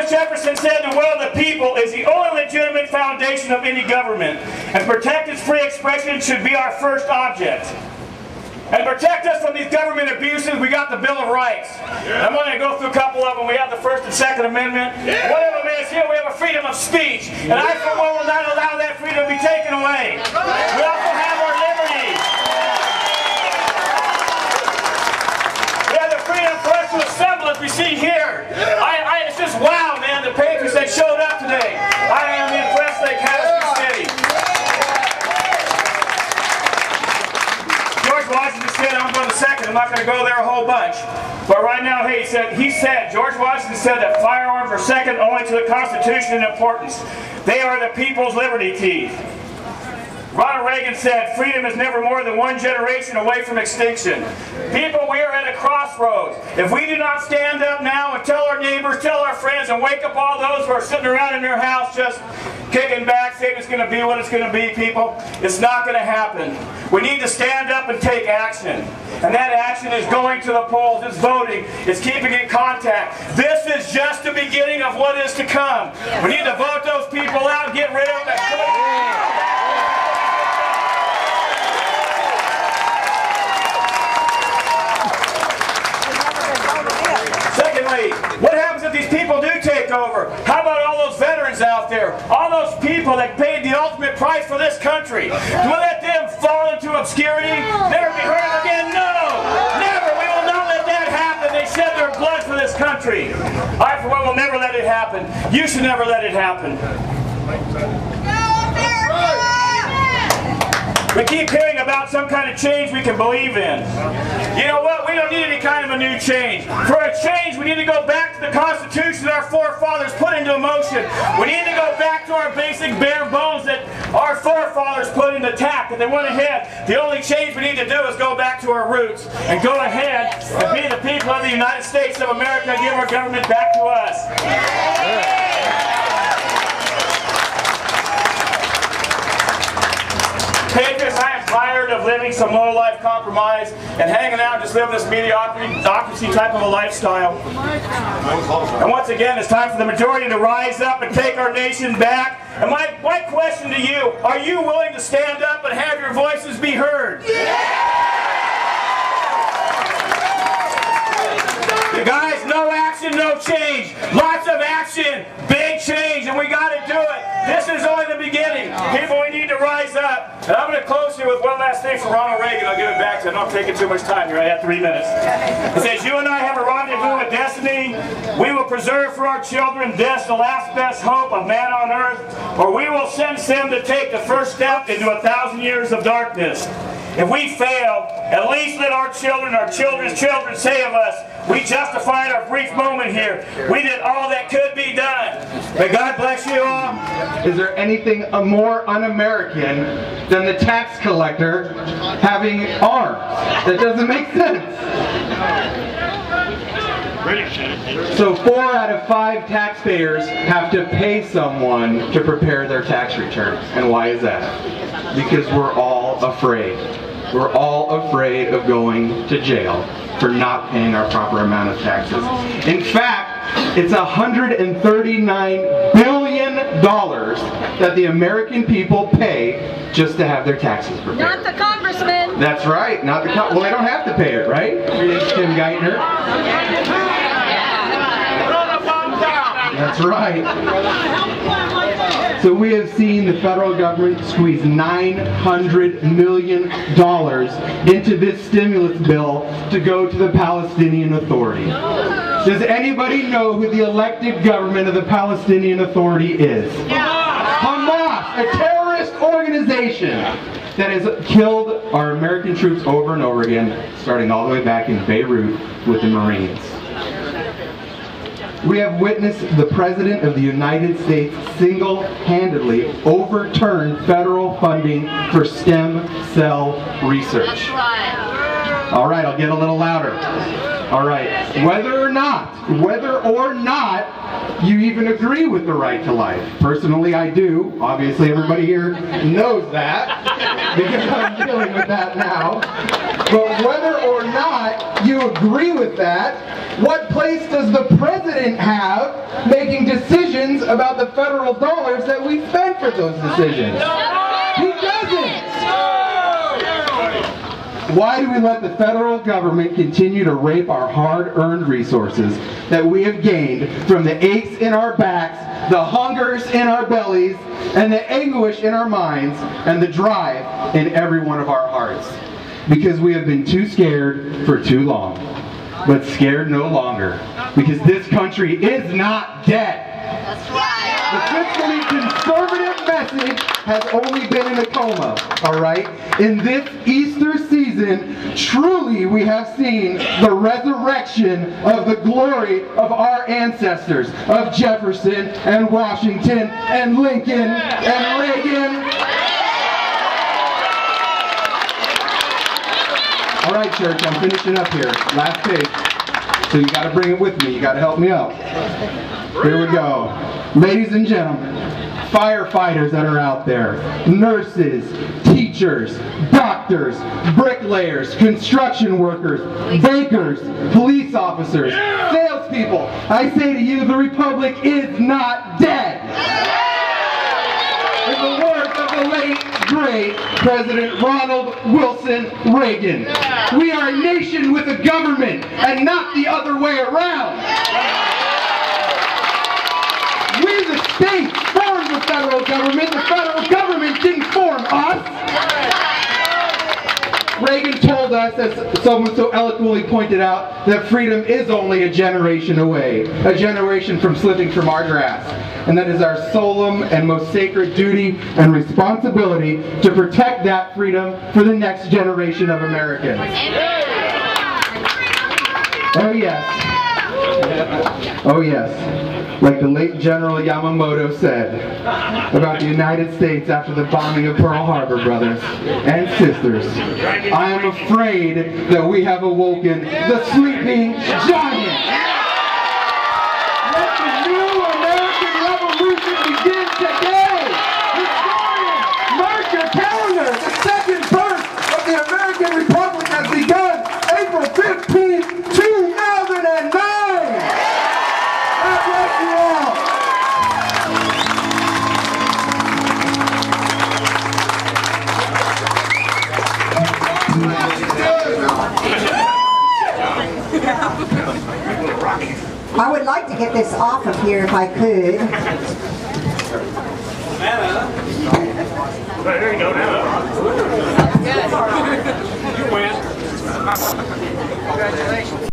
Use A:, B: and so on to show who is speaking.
A: Thomas Jefferson said the will of the people is the only legitimate foundation of any government, and to protect its free expression should be our first object. And to protect us from these government abuses, we got the Bill of Rights. I'm going to go through a couple of them. We have the First and Second Amendment. One of them is here we have a freedom of speech. And I, for one, will not allow that freedom to be taken away. We also have our liberties. We have the freedom for us to assemble, as we see here. It's just wow, man, the patriots that showed up today. I am impressed like Havasu City. George Washington said, I'm going to second, I'm not going to go there a whole bunch. But right now, hey, George Washington said that firearms are second only to the Constitution in importance. They are the people's liberty teeth. Ronald Reagan said, freedom is never more than one generation away from extinction. People, we are at a crossroads. If we do not stand up now and tell our neighbors, tell our friends, and wake up all those who are sitting around in their house just kicking back, saying it's going to be what it's going to be, people, it's not going to happen. We need to stand up and take action. And that action is going to the polls, it's voting, it's keeping in contact. This is just the beginning of what is to come. We need to vote those people out and get rid of them. Secondly, what happens if these people do take over? How about all those veterans out there? All those people that paid the ultimate price for this country? Do we let them fall into obscurity? Never be heard of again? No! Never! We will not let that happen. They shed their blood for this country. I, for one, will never let it happen. You should never let it happen. We keep hearing about some kind of change we can believe in. You know what? We don't need any kind of a new change. For a change, we need to go back to the Constitution our forefathers put into motion. We need to go back to our basic bare bones that our forefathers put into tact, and they went ahead. The only change we need to do is go back to our roots and go ahead and be the people of the United States of America and give our government back to us. Patriots, I am tired of living some low-life compromise and hanging out and just living this mediocrity type of a lifestyle. And once again, it's time for the majority to rise up and take our nation back. And my question to you, are you willing to stand up and have your voices be heard? You guys, no action, no change. Lots of action, big change, and we got to do it. This is only the beginning. People, we need to rise up. And I'm going to close here with one last thing from Ronald Reagan. I'll give it back to him. I'm not taking too much time here. I have 3 minutes. It says, you and I have a rendezvous with destiny. We will preserve for our children this, the last best hope of man on earth, or we will send them to take the first step into 1,000 years of darkness. If we fail, at least let our children's children say of us, we justified our brief moment here. We did all that could be done. May God bless you all.
B: Is there anything more un-American than the tax collector having arms? That doesn't make sense. So 4 out of 5 taxpayers have to pay someone to prepare their tax returns. And why is that? Because we're all afraid. We're all afraid of going to jail for not paying our proper amount of taxes. In fact, it's $139 billion that the American people pay just to have their taxes prepared.
C: Not the congressman.
B: That's right. Not the well, they don't have to pay it, right? Tim Geithner. That's right. So we have seen the federal government squeeze $900 million into this stimulus bill to go to the Palestinian Authority. Does anybody know who the elected government of the Palestinian Authority is? Hamas, a terrorist organization that has killed our American troops over and over again, starting all the way back in Beirut with the Marines. We have witnessed the President of the United States single-handedly overturn federal funding for stem cell research. All right, I'll get a little louder. All right, whether or not you even agree with the right to life. Personally, I do. Obviously, everybody here knows that because I'm dealing with that now. But whether or not you agree with that, what place does the president have making decisions about the federal dollars that we spend for those decisions? He doesn't! Why do we let the federal government continue to rape our hard-earned resources that we have gained from the aches in our backs, the hungers in our bellies, and the anguish in our minds, and the drive in every one of our hearts? Because we have been too scared for too long, but scared no longer, because this country is not dead.
C: That's right.
B: The fiscally conservative message has only been in a coma, all right? In this Easter season, truly we have seen the resurrection of the glory of our ancestors, of Jefferson and Washington and Lincoln and Reagan. All right, church, I'm finishing up here. Last page. So you got to bring it with me. You got to help me out. Here we go. Ladies and gentlemen, firefighters that are out there, nurses, teachers, doctors, bricklayers, construction workers, bakers, police officers, salespeople, I say to you, the Republic is not dead. In the words of the late, great President Ronald Wilson Reagan, we are a nation with a government and not the other way around. We the states formed the federal government. The federal government didn't form us. Reagan told us, as someone so eloquently pointed out, that freedom is only a generation away. A generation from slipping from our grasp. And that is our solemn and most sacred duty and responsibility to protect that freedom for the next generation of Americans. Oh yes. Oh yes. Like the late General Yamamoto said about the United States after the bombing of Pearl Harbor, brothers and sisters, I am afraid that we have awoken the sleeping giant. Let the new American Revolution begin today. Historians, mark your calendar. The second birth of the American Republic has begun April 15th, 2009.
C: I would like to get this off of here if I could.
A: There you go now.
D: You win. Congratulations.